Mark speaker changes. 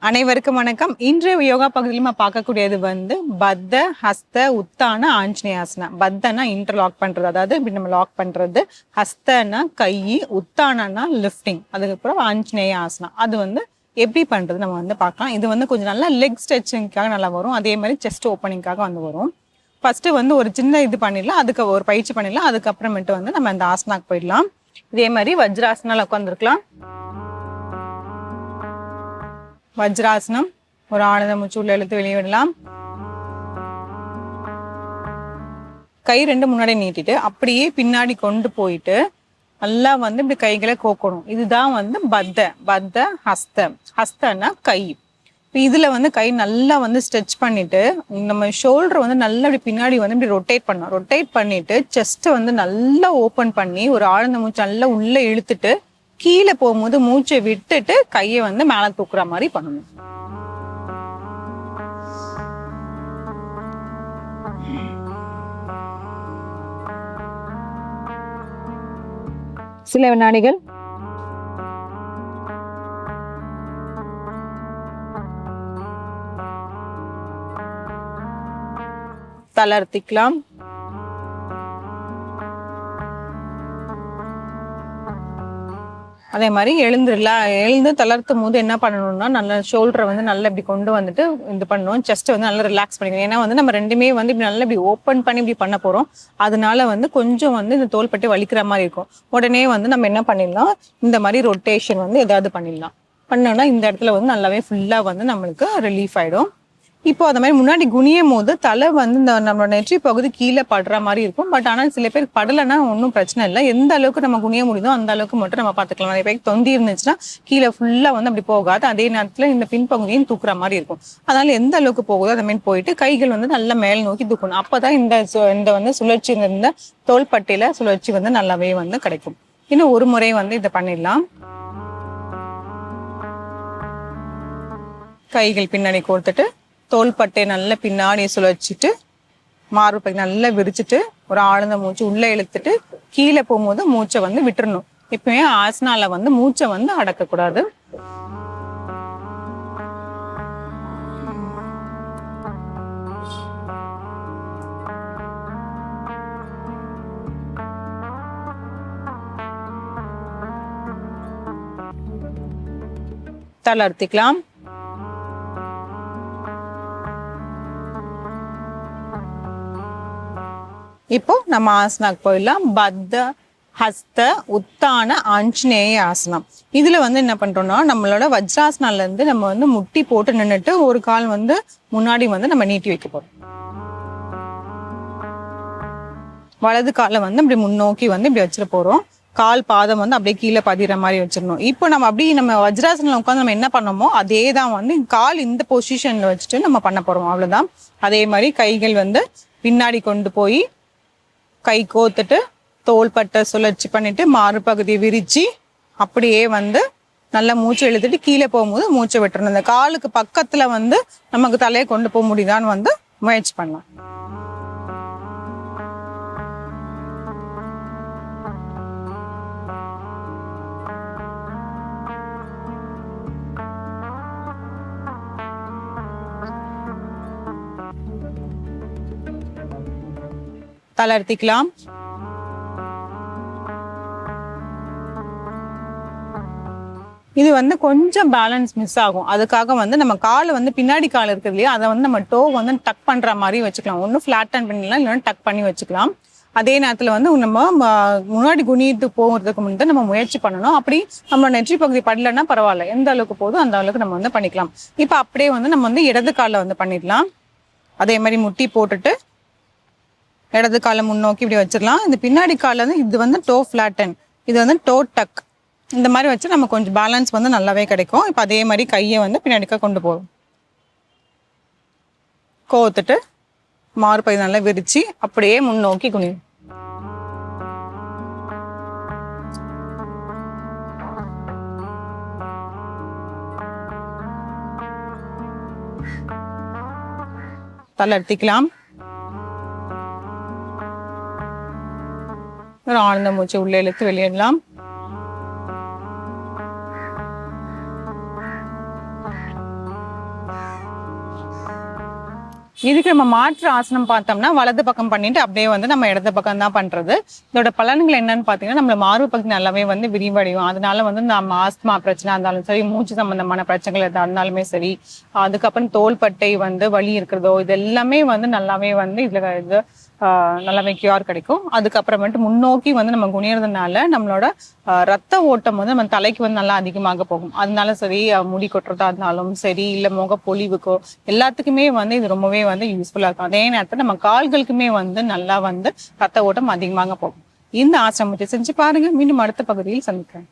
Speaker 1: அனைவருக்கும் வணக்கம். இன்றைய யோகா பகுதியில் நம்ம பார்க்கக்கூடியது பத்த, ஹஸ்த, உத்தான, ஆஞ்சநேயாசனா. பத்தனா இன்டர்லாக் பண்றது, அதாவது இப்படி நம்ம லாக் பண்றது. ஹஸ்தனா கை, உத்தானா லிஃப்டிங், அதுக்கப்புறம் ஆஞ்சநேய ஆசனா அது எப்படி பண்றது நம்ம பார்க்கலாம். இது கொஞ்சம் நல்லா லெக் ஸ்ட்ரெச்சிங்காக நல்லா வரும். அதே மாதிரி செஸ்ட் ஓப்பனிங்காக வரும். ஃபர்ஸ்ட் ஒரு சின்ன இது பண்ணிடலாம், அதுக்கு ஒரு பயிற்சி பண்ணிடலாம். அதுக்கப்புறமேட்டு நம்ம அந்த ஆசனாக்கு போயிடலாம். இதே மாதிரி வஜ்ராசனால உட்காந்துருக்கலாம். வஜ்ராசனம். ஒரு ஆனந்த மூச்சு உள்ள இழுத்து வெளியே விடலாம். கை ரெண்டு முன்னாடி நீட்டிட்டு அப்படியே பின்னாடி கொண்டு போயிட்டு நல்லா இப்படி கைகளை கோக்கணும். இதுதான் பத்த ஹஸ்த. ஹஸ்தனா கை. இதுல கை நல்லா ஸ்ட்ரெச் பண்ணிட்டு நம்ம ஷோல்டர் நல்லா இப்படி பின்னாடி இப்படி ரொட்டேட் பண்ணணும். ரொட்டேட் பண்ணிட்டு செஸ்ட் நல்லா ஓப்பன் பண்ணி ஒரு ஆழ்ந்த மூச்சு நல்லா உள்ள இழுத்துட்டு கீழே போகும்போது மூச்சை விட்டுட்டு கையை மேல தூக்குற மாதிரி பண்ணணும். சில வினாடிகள். தளர்த்திக்கலாம். அதே மாதிரி எழுந்து தளர்த்தும் போது என்ன பண்ணணும்னா நல்லா ஷோல்டரை நல்லா இப்படி கொண்டு வந்துட்டு இது பண்ணணும். செஸ்ட் நல்லா ரிலாக்ஸ் பண்ணிக்கணும். ஏன்னா நம்ம ரெண்டுமே இப்படி நல்லா இப்படி ஓப்பன் பண்ணி இப்படி பண்ண போறோம். அதனால கொஞ்சம் இந்த தோள்பட்டை வலிக்கிற மாதிரி இருக்கும். உடனே நம்ம என்ன பண்ணிடலாம், இந்த மாதிரி ரொட்டேஷன் ஏதாவது பண்ணிடலாம். பண்ணோம்னா இந்த இடத்துல நல்லாவே ஃபுல்லா நம்மளுக்கு ரிலீஃப் ஆயிடும். இப்போ அந்த மாதிரி முன்னாடி குனியும் போது தலை இந்த நம்மளோட நெற்றி பகுதி கீழே படுற மாதிரி இருக்கும். பட் ஆனால் சில பேருக்கு படலைன்னா ஒன்றும் பிரச்சனை இல்லை. எந்த அளவுக்கு நம்ம குனிய முடியுதோ அந்த அளவுக்கு மட்டும் நம்ம பார்த்துக்கலாம். நிறைய பேருக்கு தொந்தி இருந்துச்சுன்னா கீழே ஃபுல்லா அப்படி போகாது. அதே நேரத்தில் இந்த பின்பகுதியும் தூக்குற மாதிரி இருக்கும். அதனால எந்த அளவுக்கு போகுதோ அந்த மாதிரி போயிட்டு கைகள் நல்லா மேல் நோக்கி தூக்கணும். அப்பதான் இந்த சுழற்சி இந்த தோள்பட்டையில சுழற்சி நல்லாவே கிடைக்கும். இன்னும் ஒரு முறை இதை பண்ணிடலாம். கைகள் பின்னாடி கோர்த்துட்டு தோள்பட்டை நல்லா பின்னாடி சுழச்சிட்டு மார்பை நல்லா விரிச்சிட்டு ஒரு ஆழ்ந்த மூச்சு உள்ள இழுத்துட்டு கீழே போகும்போது மூச்சை விட்டுறணும். எப்பவுமே ஆசனால மூச்சை அடக்கக்கூடாது. தளர்த்திக்கலாம். இப்போ நம்ம ஆசனாக்கு போயிடலாம். பத்த, ஹஸ்த, உத்தான, ஆஞ்சநேய ஆசனம். இதுல என்ன பண்றோம்னா நம்மளோட வஜ்ராசனால இருந்து நம்ம முட்டி போட்டு நின்றுட்டு ஒரு கால் முன்னாடி நம்ம நீட்டி வைக்க போறோம். வலது காலை இப்படி முன்னோக்கி இப்படி வச்சிட போறோம். கால் பாதம் அப்படியே கீழே பதிகிற மாதிரி வச்சிடணும். இப்போ நம்ம வஜ்ராசனில் உட்காந்து நம்ம என்ன பண்ணோமோ அதே தான் கால் இந்த பொசிஷன்ல வச்சுட்டு நம்ம பண்ண போறோம். அவ்வளவுதான். அதே மாதிரி கைகள் பின்னாடி கொண்டு போய் கை கோத்துட்டு தோள்பட்டை சுழற்சி பண்ணிட்டு மாறுபகுதியை விரிச்சு அப்படியே நல்லா மூச்சு இழுத்துட்டு கீழே போகும்போது மூச்சை விட்டுறணும். இந்த காலுக்கு பக்கத்துல நமக்கு தலையை கொண்டு போக முடியுதான்னு முயற்சி பண்ணலாம். தளர்த்திக்கலாம். இது கொஞ்சம் பேலன்ஸ் மிஸ் ஆகும். அதுக்காக நம்ம காலை பின்னாடி கால் இருக்குது இல்லையா, அதை நம்ம டோ டக் பண்ற மாதிரி வச்சுக்கலாம். ஒன்றும் ஃபிளாட்டன் பண்ணிடலாம், இல்லைன்னா டக் பண்ணி வச்சுக்கலாம். அதே நேரத்தில் நம்ம முன்னாடி குனிட்டு போகிறதுக்கு முன்னாடி நம்ம முயற்சி பண்ணணும். அப்படி நம்ம நெற்றி பகுதி படலைன்னா பரவாயில்ல, எந்த அளவுக்கு போதும் அந்த அளவுக்கு நம்ம பண்ணிக்கலாம். இப்போ அப்படியே நம்ம இடது காலில் பண்ணிடலாம். அதே மாதிரி முட்டி போட்டுட்டு இடது காலை முன்னோக்கி இப்படி வச்சிடலாம். இந்த பின்னாடி கால இது டோ ஃபிளாட்டன், இது டோ டக். இந்த மாதிரி வச்சு நம்ம கொஞ்சம் பேலன்ஸ் நல்லாவே கிடைக்கும். இப்போ அதே மாதிரி கையை பின்னாடிக்கா கொண்டு போகும். கோத்துட்டு மார்பை நல்லா விரிச்சு அப்படியே முன்னோக்கி குனியும். தளர்த்திக்கலாம். ஒரு ஆழ்ந்த மூச்சை உள்ளே இழுத்து வெளியிடலாம். இதுக்கு நம்ம மாற்று ஆசனம் பார்த்தோம்னா வலது பக்கம் பண்ணிட்டு அப்படியே வந்து நம்ம இடது பக்கம் தான் பண்றது. இதோட பலன்கள் என்னன்னு பார்த்தீங்கன்னா நம்மள மார்பு பகுதி நல்லாவே வந்து விரிவடையும். அதனால வந்து நம்ம ஆஸ்துமா பிரச்சனை இருந்தாலும் சரி, மூச்சு சம்பந்தமான பிரச்சனைகள் எதா இருந்தாலுமே சரி, அதுக்கப்புறம் தோள்பட்டை வந்து வலி இருக்கிறதோ இது எல்லாமே வந்து நல்லாவே வந்து இதுல இது நல்லாவே கியூர் கிடைக்கும். அதுக்கப்புறமேட்டு முன்னோக்கி வந்து நம்ம குனியறதுனால நம்மளோட ரத்த ஓட்டம் வந்து நம்ம தலைக்கு வந்து நல்லா அதிகமாக போகும். அதனால சரி முடி கொட்டுறதா இருந்தாலும் சரி, இல்லை முகப்பொலிவுக்கோ எல்லாத்துக்குமே வந்து இது ரொம்பவே வந்து யூஸ்ஃபுல்லா இருக்கும். அதே நேரத்தில் நம்ம கால்களுக்குமே வந்து நல்லா வந்து ரத்த ஓட்டம் அதிகமாக போகும். இந்த ஆசிரமத்தை செஞ்சு பாருங்க. மீண்டும் அடுத்த பகுதியில் சந்திக்கிறேன்.